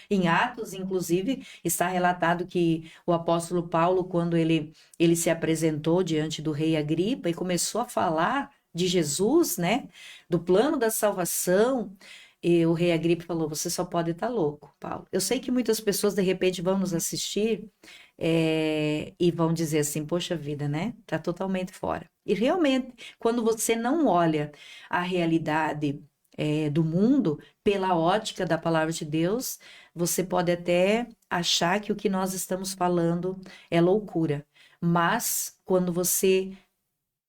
Em Atos, inclusive, está relatado que o apóstolo Paulo, quando ele se apresentou diante do rei Agripa e começou a falar de Jesus, né, do plano da salvação, e o rei Agripa falou, você só pode estar louco, Paulo. Eu sei que muitas pessoas, de repente, vão nos assistir e vão dizer assim, poxa vida, né, tá totalmente fora. E realmente, quando você não olha a realidade do mundo, pela ótica da palavra de Deus, você pode até achar que o que nós estamos falando é loucura. Mas, quando você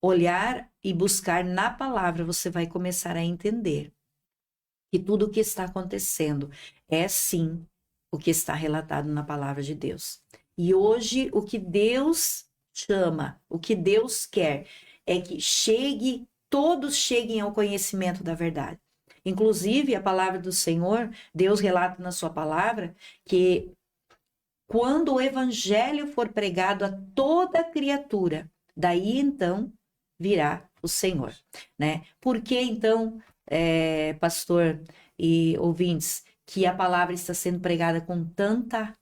olhar e buscar na palavra, você vai começar a entender que tudo o que está acontecendo é sim o que está relatado na palavra de Deus. E hoje, o que Deus chama, o que Deus quer, é que todos cheguem ao conhecimento da verdade. Inclusive, a palavra do Senhor, Deus relata na sua palavra que quando o evangelho for pregado a toda criatura, daí então virá o Senhor, né? Por que então, pastor e ouvintes, que a palavra está sendo pregada com tanta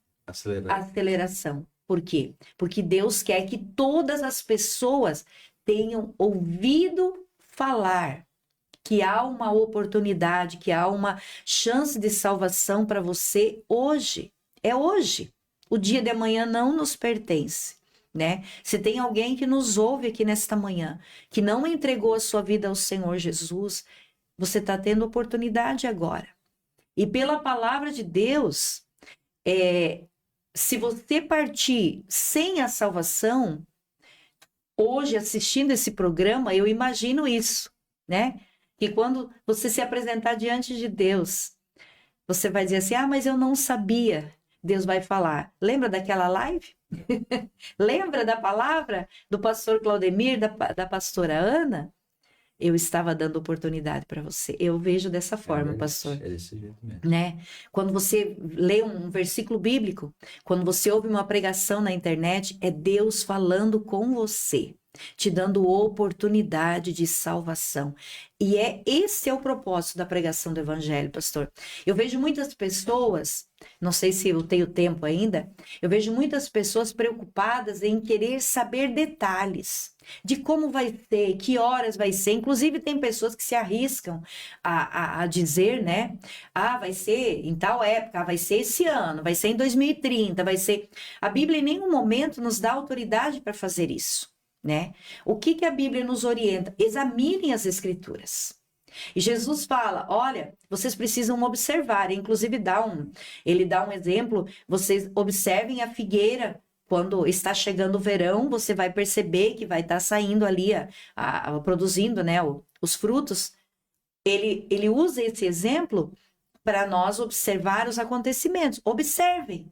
aceleração? Por quê? Porque Deus quer que todas as pessoas tenham ouvido falar que há uma oportunidade, que há uma chance de salvação para você hoje. É hoje. O dia de amanhã não nos pertence, né? Se tem alguém que nos ouve aqui nesta manhã, que não entregou a sua vida ao Senhor Jesus, você está tendo oportunidade agora. E pela palavra de Deus, se você partir sem a salvação, hoje assistindo esse programa, eu imagino isso, né? Que quando você se apresentar diante de Deus, você vai dizer assim, mas eu não sabia. Deus vai falar, lembra daquela live? Lembra da palavra do pastor Claudemir, da pastora Ana? Eu estava dando oportunidade para você. Eu vejo dessa forma, pastor.
É desse jeito mesmo.
Né? Quando você lê um versículo bíblico, quando você ouve uma pregação na internet, é Deus falando com você, te dando oportunidade de salvação. E esse é o propósito da pregação do evangelho, pastor. Eu vejo muitas pessoas, não sei se eu tenho tempo ainda, eu vejo muitas pessoas preocupadas em querer saber detalhes de como vai ser, que horas vai ser. Inclusive tem pessoas que se arriscam a dizer, né? Vai ser em tal época, vai ser esse ano, vai ser em 2030, vai ser... A Bíblia em nenhum momento nos dá autoridade para fazer isso, né? O que a Bíblia nos orienta? Examinem as Escrituras. E Jesus fala, olha, vocês precisam observar, inclusive ele dá um exemplo, vocês observem a figueira, quando está chegando o verão, você vai perceber que vai estar saindo ali, produzindo, né, os frutos. Ele usa esse exemplo para nós observar os acontecimentos. Observem.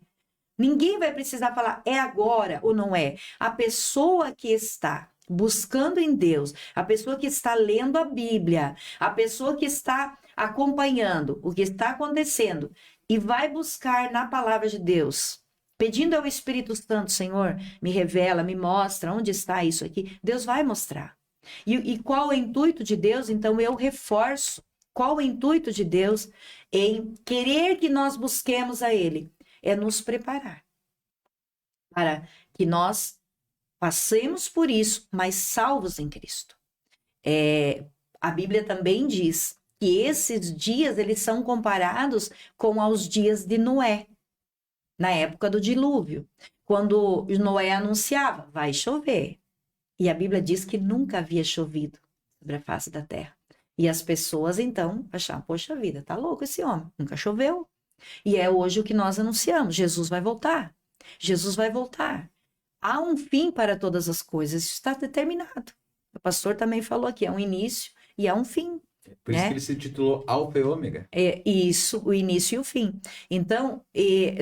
Ninguém vai precisar falar, é agora ou não é. A pessoa que está buscando em Deus, a pessoa que está lendo a Bíblia, a pessoa que está acompanhando o que está acontecendo e vai buscar na palavra de Deus, pedindo ao Espírito Santo, Senhor, me revela, me mostra onde está isso aqui, Deus vai mostrar. E qual é o intuito de Deus? Então eu reforço. Qual é o intuito de Deus em querer que nós busquemos a Ele? É nos preparar para que nós passemos por isso, mas salvos em Cristo. A Bíblia também diz que esses dias eles são comparados com aos dias de Noé, na época do dilúvio, quando Noé anunciava, vai chover. E a Bíblia diz que nunca havia chovido sobre a face da terra. E as pessoas, então, achavam, poxa vida, tá louco esse homem, nunca choveu. E é hoje o que nós anunciamos, Jesus vai voltar. Jesus vai voltar. Há um fim para todas as coisas, isso está determinado. O pastor também falou aqui, é um início e é um fim.
Por isso que ele se titulou Alfa e Ômega.
Isso, o início e o fim. Então,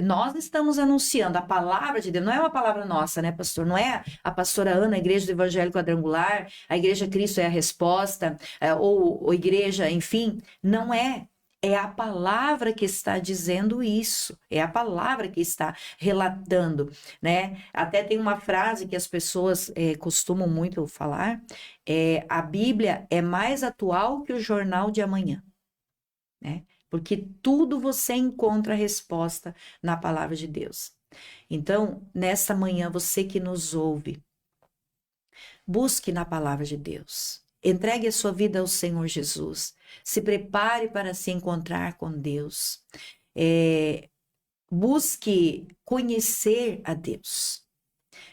nós estamos anunciando a palavra de Deus, não é uma palavra nossa, né, pastor? Não é a pastora Ana, a igreja do Evangelho Quadrangular, a igreja Cristo é a resposta, ou igreja, enfim, não é. É a palavra que está dizendo isso, é a palavra que está relatando, né? Até tem uma frase que as pessoas costumam muito falar, a Bíblia é mais atual que o jornal de amanhã, né? Porque tudo você encontra a resposta na palavra de Deus. Então, nesta manhã, você que nos ouve, busque na palavra de Deus. Entregue a sua vida ao Senhor Jesus. Se prepare para se encontrar com Deus. Busque conhecer a Deus.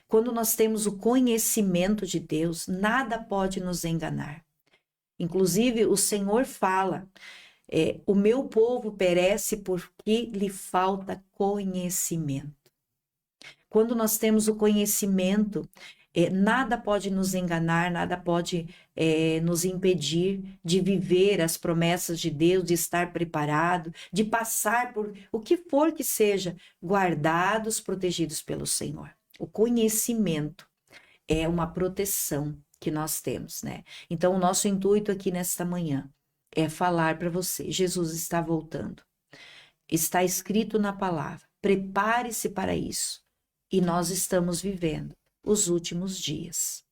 Quando nós temos o conhecimento de Deus, nada pode nos enganar. Inclusive, o Senhor fala, o meu povo perece porque lhe falta conhecimento. Quando nós temos o conhecimento, nada pode nos enganar, nada pode nos impedir de viver as promessas de Deus, de estar preparado, de passar por o que for que seja, guardados, protegidos pelo Senhor. O conhecimento é uma proteção que nós temos, né? Então, o nosso intuito aqui nesta manhã é falar para você, Jesus está voltando. Está escrito na palavra, prepare-se para isso. E nós estamos vivendo os últimos dias.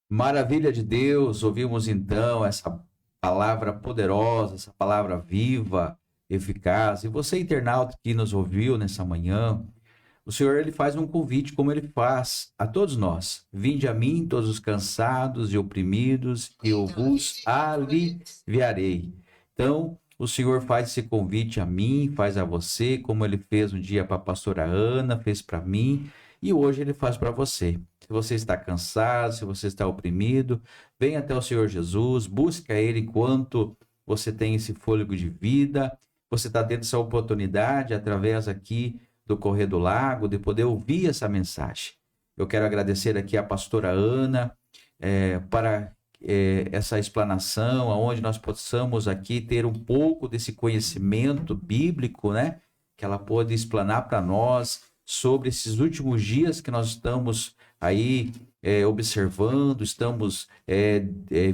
Maravilha de Deus, ouvimos então essa palavra poderosa, essa palavra viva, eficaz. E você, internauta que nos ouviu nessa manhã, o Senhor ele faz um convite, como ele faz a todos nós. Vinde a mim, todos os cansados e oprimidos, e eu vos aliviarei. Então, o Senhor faz esse convite a mim, faz a você, como ele fez um dia para a pastora Ana, fez para mim, e hoje ele faz para você. Se você está cansado, se você está oprimido, venha até o Senhor Jesus, busque a Ele enquanto você tem esse fôlego de vida. Você está tendo essa oportunidade, através aqui do Correr do Lago, de poder ouvir essa mensagem. Eu quero agradecer aqui a pastora Ana para essa explanação, onde nós possamos aqui ter um pouco desse conhecimento bíblico, né? Que ela pôde explanar para nós sobre esses últimos dias que nós estamos aí observando, estamos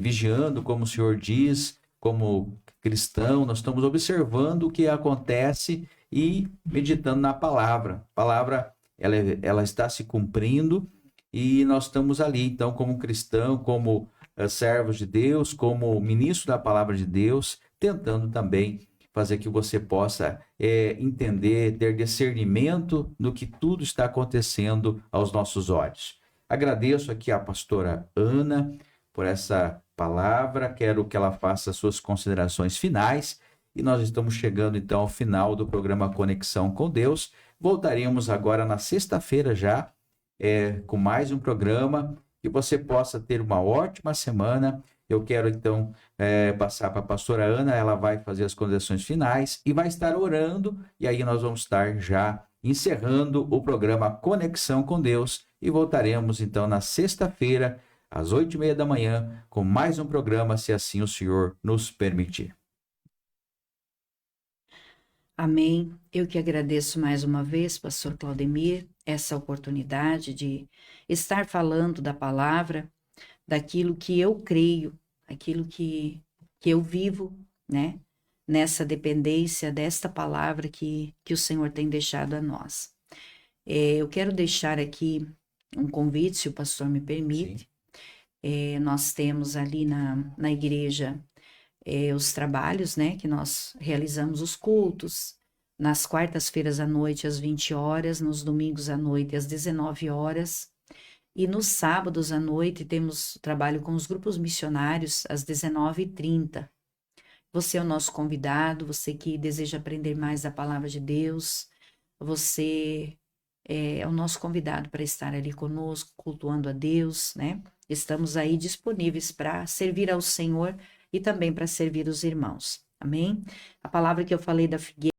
vigiando, como o Senhor diz, como cristão, nós estamos observando o que acontece e meditando na palavra. A palavra, ela está se cumprindo e nós estamos ali, então, como cristão, como servos de Deus, como ministro da palavra de Deus, tentando também fazer que você possa entender, ter discernimento do que tudo está acontecendo aos nossos olhos. Agradeço aqui a pastora Ana por essa palavra, quero que ela faça suas considerações finais e nós estamos chegando então ao final do programa Conexão com Deus. Voltaremos agora na sexta-feira já com mais um programa, que você possa ter uma ótima semana. Eu quero então passar para a pastora Ana, ela vai fazer as considerações finais e vai estar orando, e aí nós vamos estar já encerrando o programa Conexão com Deus e voltaremos então na sexta-feira, às 8h30 da manhã, com mais um programa, se assim o Senhor nos permitir.
Amém. Eu que agradeço mais uma vez, pastor Claudemir, essa oportunidade de estar falando da palavra, daquilo que eu creio, aquilo que eu vivo, né? Nessa dependência desta palavra que o Senhor tem deixado a nós. Eu quero deixar aqui um convite, se o pastor me permite. Nós temos ali na igreja os trabalhos, né? Que nós realizamos os cultos, nas quartas-feiras à noite às 20 horas, nos domingos à noite às 19 horas. E nos sábados à noite temos trabalho com os grupos missionários às 19h30. Você é o nosso convidado, você que deseja aprender mais da palavra de Deus, você é o nosso convidado para estar ali conosco, cultuando a Deus, né? Estamos aí disponíveis para servir ao Senhor e também para servir os irmãos. Amém? A palavra que eu falei da figueira